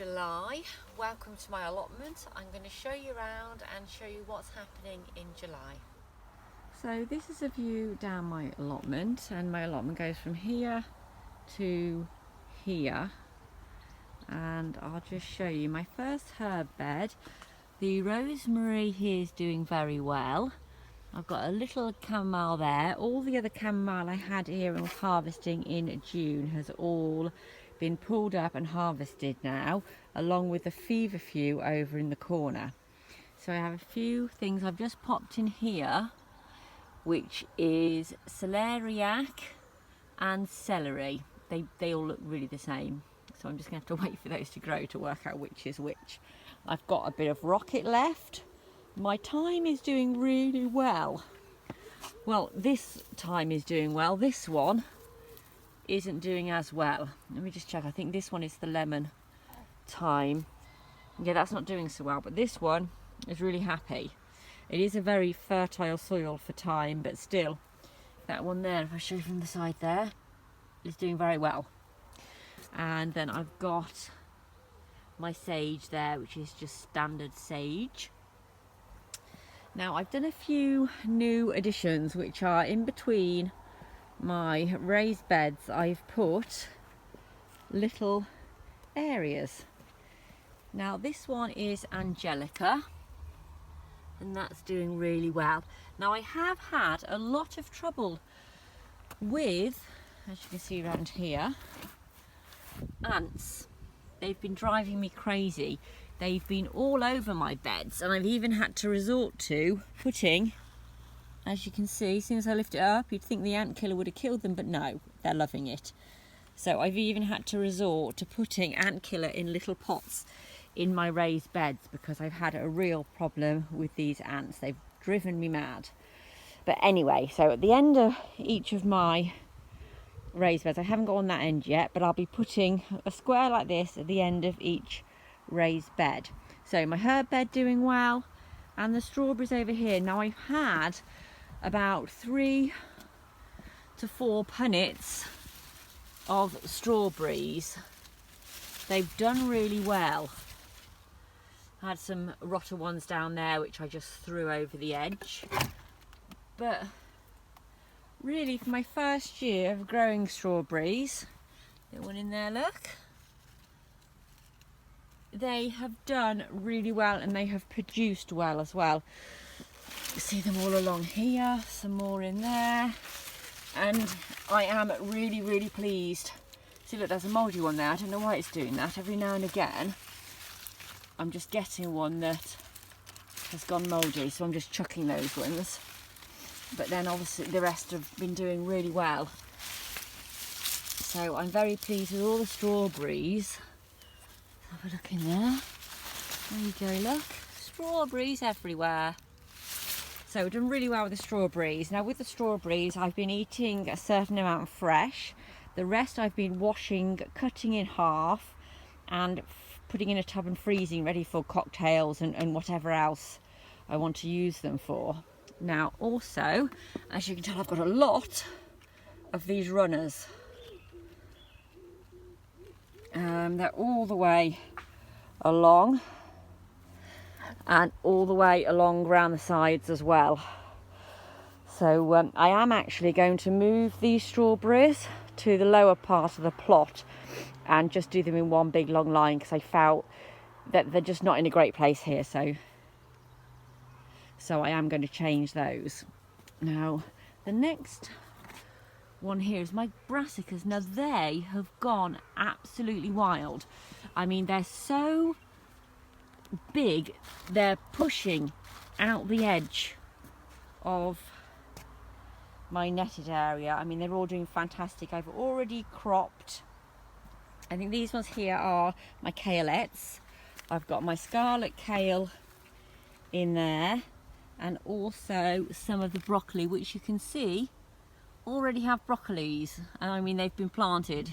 July. Welcome to my allotment. I'm going to show you around and show you what's happening in July. So this is a view down my allotment, and my allotment goes from here to here, and I'll just show you my first herb bed. The rosemary here is doing very well. I've got a little chamomile there. All the other chamomile I had here and was harvesting in June has all been pulled up and harvested now, along with the feverfew over in the corner. So I have a few things I've just popped in here, which is celeriac and celery. They all look really the same, so I'm just going to have to wait for those to grow to work out which is which. I've got a bit of rocket left. My thyme is doing really well. Well, this thyme is doing well. This one isn't doing as well. Let me just check. I think this one is the lemon thyme. Yeah, that's not doing so well, but this one is really happy. It is a very fertile soil for thyme, but still, that one there, if I show you from the side there, is doing very well. And then I've got my sage there, which is just standard sage. Now I've done a few new additions which are in between my raised beds. I've put little areas. Now this one is Angelica, and that's doing really well. Now I have had a lot of trouble with, as you can see around here, ants. They've been driving me crazy. They've been all over my beds, and I've even had to resort to putting, as you can see, as soon as I lift it up, you'd think the ant killer would have killed them, but no, they're loving it. So I've even had to resort to putting ant killer in little pots in my raised beds because I've had a real problem with these ants. They've driven me mad. But anyway, so at the end of each of my raised beds, I haven't got on that end yet, but I'll be putting a square like this at the end of each raised bed. So my herb bed doing well, and the strawberries over here. Now I've had about 3 to 4 punnets of strawberries. They've done really well. I had some rotter ones down there which I just threw over the edge, but really for my first year of growing strawberries, that one in there, look, they have done really well, and they have produced well as well. See them all along here, some more in there, and I am really pleased. See, look, there's a mouldy one there. I don't know why it's doing that. Every now and again I'm just getting one that has gone mouldy, so I'm just chucking those ones. But then obviously the rest have been doing really well. So I'm very pleased with all the strawberries. Have a look in there. There you go, look. Strawberries everywhere. So we've done really well with the strawberries. Now with the strawberries, I've been eating a certain amount fresh. The rest I've been washing, cutting in half, and putting in a tub and freezing ready for cocktails and whatever else I want to use them for. Now also, as you can tell, I've got a lot of these runners. They're all the way along, and all the way along around the sides as well. So I am actually going to move these strawberries to the lower part of the plot and just do them in one big long line, because I felt that they're just not in a great place here. So I am going to change those. Now the next one here is my Brassicas. Now they have gone absolutely wild. I mean, they're so big, they're pushing out the edge of my netted area. I mean, they're all doing fantastic. I've already cropped, I think these ones here are my kaleettes. I've got my scarlet kale in there, and also some of the broccoli, which you can see already have broccolis. And I mean, they've been planted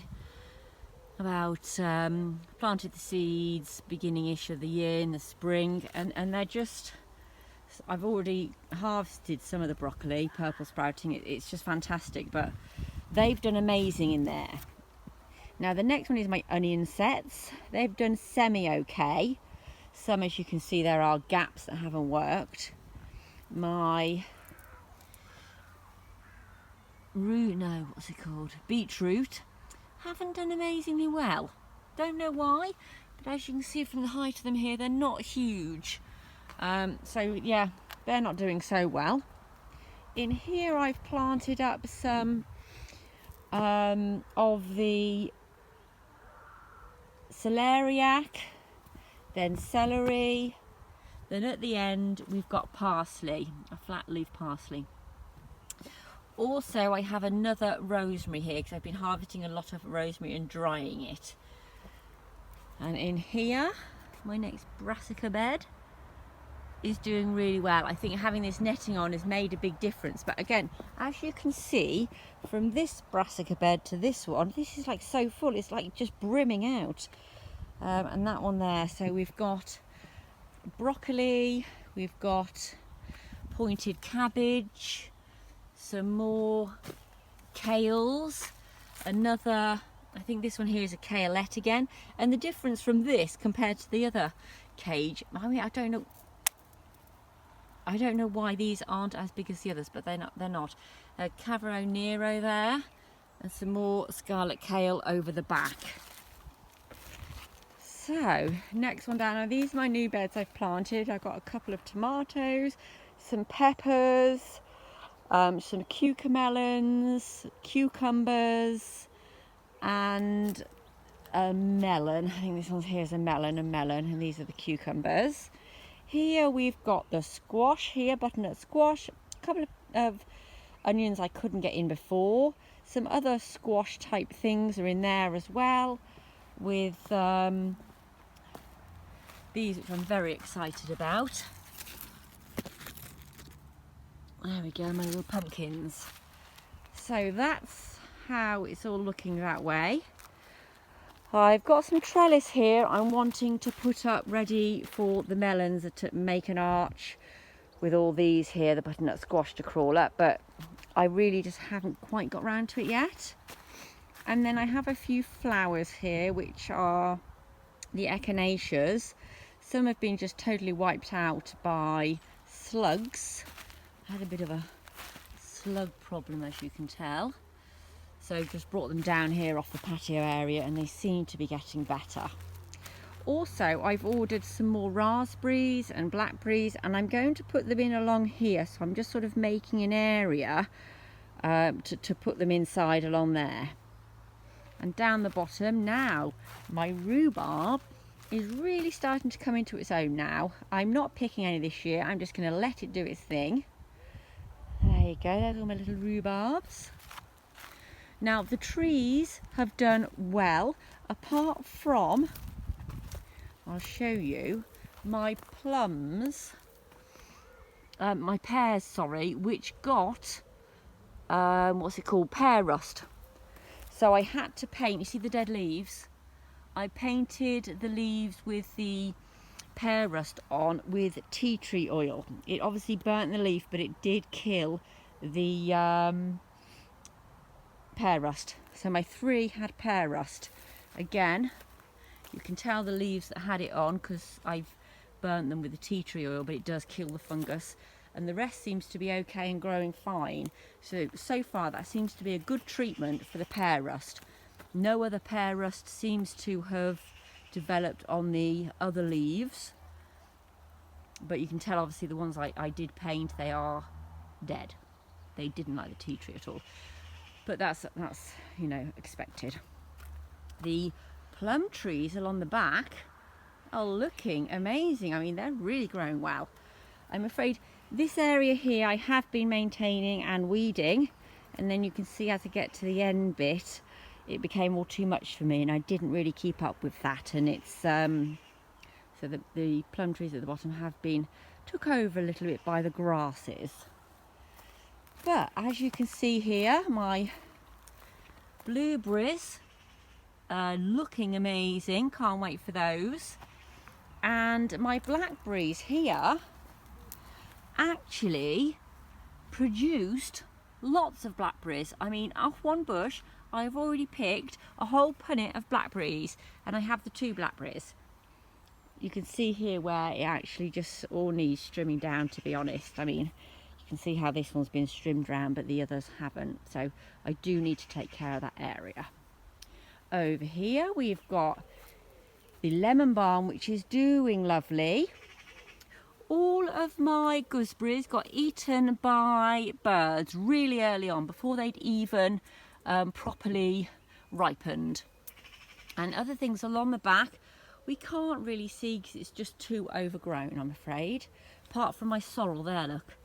planted the seeds beginning-ish of the year in the spring, and they're just, I've already harvested some of the broccoli, purple sprouting. It's just fantastic, but they've done amazing in there. Now the next one is my onion sets. They've done semi-okay. Some, as you can see, there are gaps that haven't worked. My beetroot haven't done amazingly well. Don't know why, but as you can see from the height of them here, they're not huge. So yeah, they're not doing so well. In here I've planted up some of the celeriac, then celery, then at the end we've got parsley, a flat leaf parsley. Also I have another rosemary here because I've been harvesting a lot of rosemary and drying it. And in here, my next brassica bed is doing really well. I think having this netting on has made a big difference. But again, as you can see, from this brassica bed to this one, this is like so full, it's like just brimming out. And that one there, so we've got broccoli, we've got pointed cabbage, some more kales, another, I think this one here is a kaleette again. And the difference from this compared to the other cage, I mean, I don't know why these aren't as big as the others, but they're not. Cavero Nero there, and some more scarlet kale over the back. So, next one down. Now these are my new beds I've planted. I've got a couple of tomatoes, some peppers, some cucamelons, cucumbers, and a melon. I think this one here is a melon, and these are the cucumbers. Here we've got the squash here, butternut squash, a couple of onions I couldn't get in before. Some other squash type things are in there as well, with these, which I'm very excited about. There we go, my little pumpkins. So that's how it's all looking that way. I've got some trellis here I'm wanting to put up ready for the melons to make an arch with all these here, the butternut squash to crawl up, but I really just haven't quite got round to it yet. And then I have a few flowers here, which are the echinaceas. Some have been just totally wiped out by slugs. I had a bit of a slug problem, as you can tell. So just brought them down here off the patio area, and they seem to be getting better. Also, I've ordered some more raspberries and blackberries, and I'm going to put them in along here. So I'm just sort of making an area to put them inside along there. And down the bottom now, my rhubarb is really starting to come into its own now. I'm not picking any this year. I'm just going to let it do its thing. There you go, there's all my little rhubarbs. Now the trees have done well, apart from, I'll show you, my plums, my pears, sorry, which got, pear rust. So I had to paint, you see the dead leaves? I painted the leaves with the pear rust on with tea tree oil. It obviously burnt the leaf, but it did kill the pear rust. So my 3 had pear rust. Again, you can tell the leaves that had it on because I've burnt them with the tea tree oil, but it does kill the fungus. And the rest seems to be okay and growing fine. So far that seems to be a good treatment for the pear rust. No other pear rust seems to have developed on the other leaves, but you can tell obviously the ones I did paint, they are dead. They didn't like the tea tree at all. But that's you know, expected. The plum trees along the back are looking amazing. I mean, they're really growing well. I'm afraid this area here I have been maintaining and weeding, and then you can see as I get to the end bit, it became all too much for me, and I didn't really keep up with that. And it's so the plum trees at the bottom have been took over a little bit by the grasses. But as you can see here, my blueberries are looking amazing. Can't wait for those. And my blackberries here actually produced lots of blackberries. I mean, off one bush I've already picked a whole punnet of blackberries, and I have the 2 blackberries. You can see here where it actually just all needs trimming down, to be honest. I mean, you can see how this one's been trimmed round, but the others haven't. So I do need to take care of that area. Over here we've got the lemon balm, which is doing lovely. All of my gooseberries got eaten by birds really early on, before they'd even properly ripened. And other things along the back we can't really see because it's just too overgrown, I'm afraid. Apart from my sorrel there, look,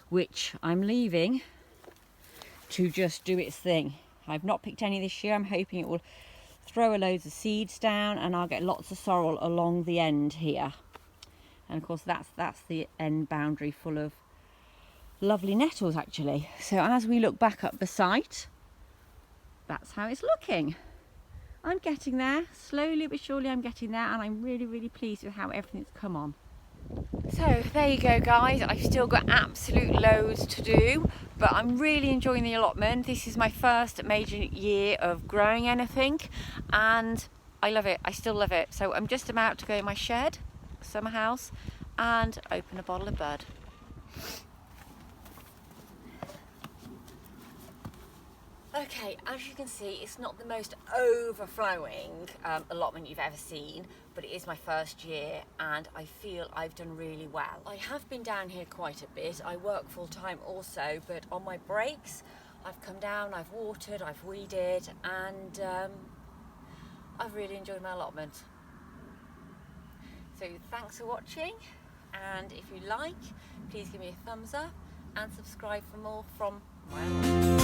which I'm leaving to just do its thing. I've not picked any this year. I'm hoping it will throw loads of seeds down and I'll get lots of sorrel along the end here. And of course that's the end boundary full of lovely nettles actually. So as we look back up the site, that's how it's looking. I'm getting there, slowly but surely I'm getting there, and I'm really pleased with how everything's come on. So there you go guys, I've still got absolute loads to do, but I'm really enjoying the allotment. This is my first major year of growing anything and I love it, I still love it. So I'm just about to go in my shed, summer house, and open a bottle of bud. Okay, as you can see, it's not the most overflowing allotment you've ever seen, but it is my first year and I feel I've done really well. I have been down here quite a bit. I work full time also, but on my breaks, I've come down, I've watered, I've weeded, and I've really enjoyed my allotment. So thanks for watching, and if you like, please give me a thumbs up and subscribe for more from my allotment.